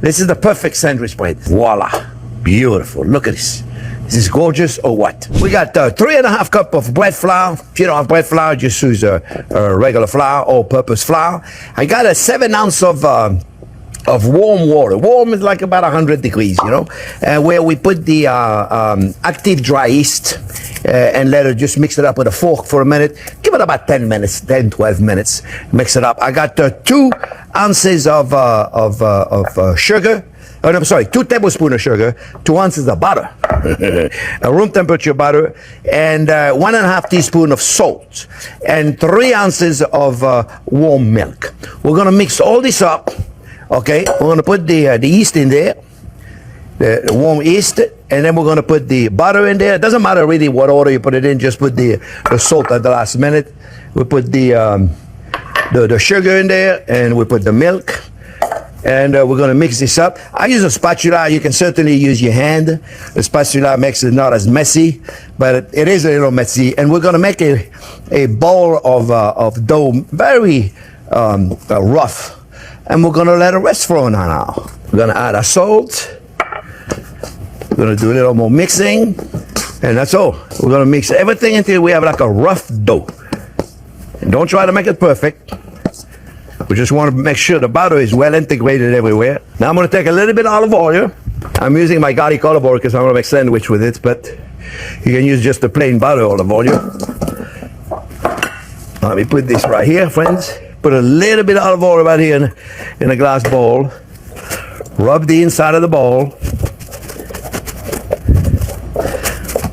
This is the perfect sandwich bread. Voila. Beautiful. Look at this. Is this gorgeous or what? We got 3.5 cups of bread flour. If you don't have bread flour, just use a regular flour, all-purpose flour. I got a 7 ounce of warm water. Warm is like about 100 degrees, you know, where we put the active dry yeast and let it just mix it up with a fork for a minute. Give it about 10 minutes, 10, 12 minutes. Mix it up. I got 2 ounces of sugar. Oh, no, I'm sorry, 2 tablespoons of sugar, 2 ounces of butter, a room temperature butter, and 1.5 teaspoons of salt, and 3 ounces of warm milk. We're going to mix all this up. Okay, we're going to put the yeast in there, the warm yeast, and then we're going to put the butter in there. It doesn't matter really what order you put it in, just put the salt at the last minute. We put the sugar in there, and we put the milk, and we're going to mix this up. I use a spatula. You can certainly use your hand. The spatula makes it not as messy, but it is a little messy, and we're going to make a bowl of dough, very rough. And we're going to let it rest for an hour now. We're going to add our salt. We're going to do a little more mixing. And that's all. We're going to mix everything until we have like a rough dough. And don't try to make it perfect. We just want to make sure the butter is well integrated everywhere. Now I'm going to take a little bit of olive oil. I'm using my garlic olive oil because I'm going to make sandwich with it. But you can use just the plain butter olive oil. Let me put this right here, friends. Put a little bit of olive oil right here in a glass bowl. Rub the inside of the bowl.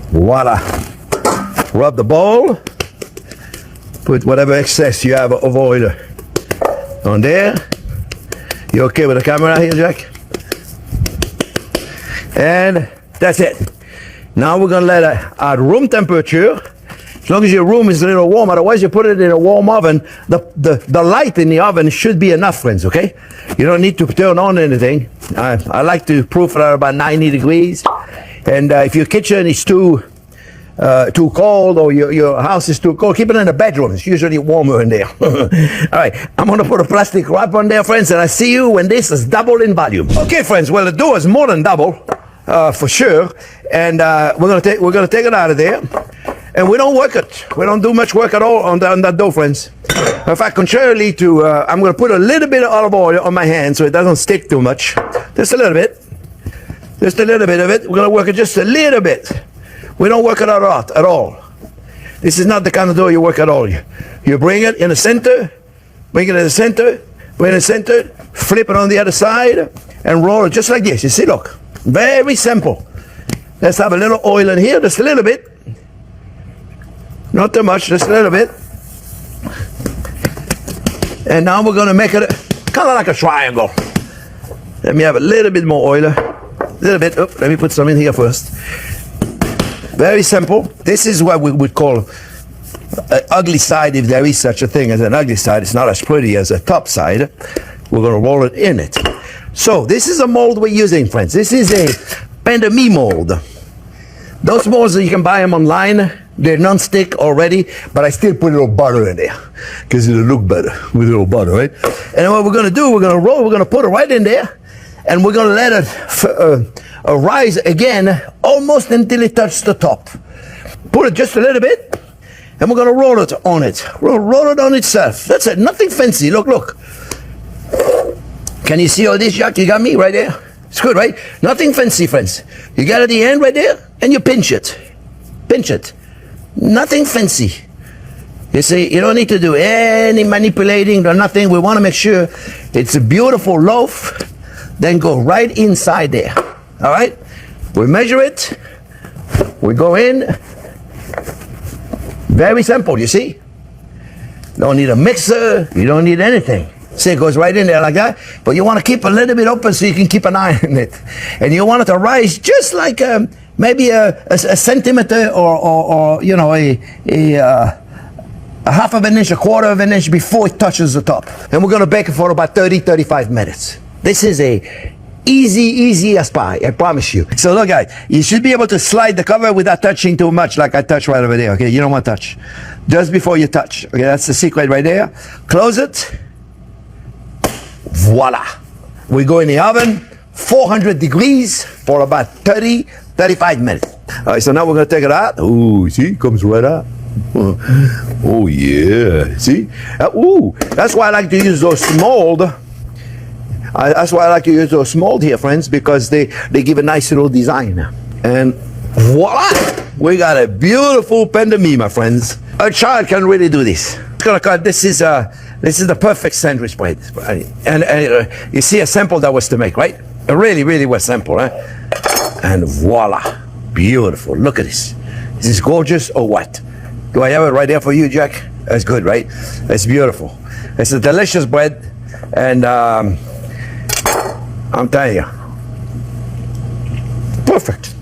Voila. Rub the bowl. Put whatever excess you have of oil on there. You okay with the camera here, Jack? And that's it. Now we're going to let it at room temperature. As long as your room is a little warm, otherwise you put it in a warm oven, the light in the oven should be enough, friends, okay? You don't need to turn on anything. I like to proof it at about 90 degrees. And if your kitchen is too cold or your house is too cold, keep it in the bedroom. It's usually warmer in there. All right, I'm going to put a plastic wrap on there, friends, and I see you when this is double in volume. Okay, friends, well, the dough is more than double, for sure. And we're going to take it out of there. And we don't work it. We don't do much work at all on that dough, friends. In fact, contrarily to, I'm going to put a little bit of olive oil on my hand so it doesn't stick too much. Just a little bit. Just a little bit of it. We're going to work it just a little bit. We don't work it a lot at all. This is not the kind of dough you work at all. You bring it in the center, bring it in the center, bring it in the center, flip it on the other side, and roll it just like this. You see, look. Very simple. Let's have a little oil in here, just a little bit. Not too much, just a little bit. And now we're going to make it kind of like a triangle. Let me have a little bit more oil. A little bit. Oh, let me put some in here first. Very simple. This is what we would call an ugly side, if there is such a thing as an ugly side. It's not as pretty as a top side. We're going to roll it in it. So this is a mold we're using, friends. This is a pain de mie mold. Those molds, you can buy them online. They're non-stick already, but I still put a little butter in there because it'll look better with a little butter, right? And what we're going to do, we're going to roll, we're going to put it right in there, and we're going to let it rise again almost until it touches the top. Put it just a little bit, and we're going to roll it on it. Roll it on itself. That's it. Nothing fancy. Look, look. Can you see all this, Jack? You got me right there? It's good, right? Nothing fancy, friends. You got it at the end right there, and you pinch it. Pinch it. Nothing fancy. You see, you don't need to do any manipulating or nothing. We want to make sure it's a beautiful loaf. Then go right inside there. All right? We measure it. We go in. Very simple, you see? Don't need a mixer. You don't need anything. See, it goes right in there like that. But you want to keep a little bit open so you can keep an eye on it. And you want it to rise just like maybe a centimeter or you know, a half of an inch, a quarter of an inch before it touches the top. And we're going to bake it for about 30-35 minutes. This is a easy as pie, I promise you. So look, guys, you should be able to slide the cover without touching too much like I touched right over there, okay? You don't want to touch. Just before you touch. Okay, that's the secret right there. Close it. Voila. We go in the oven 400 degrees for about 30, 35 minutes. All right, so now we're going to take it out. Ooh, see, it comes right out. Oh, yeah. See? That's why I like to use those mold. That's why I like to use those mold here, friends, because they give a nice little design. And voila! We got a beautiful pain de mie, my friends. A child can really do this. This is the perfect sandwich bread. And you see a sample that was to make, right? It really, really was simple, huh? And voila. Beautiful. Look at this. Is this gorgeous or what? Do I have it right there for you, Jack? That's good, right? It's beautiful. It's a delicious bread. And I'm telling you, perfect.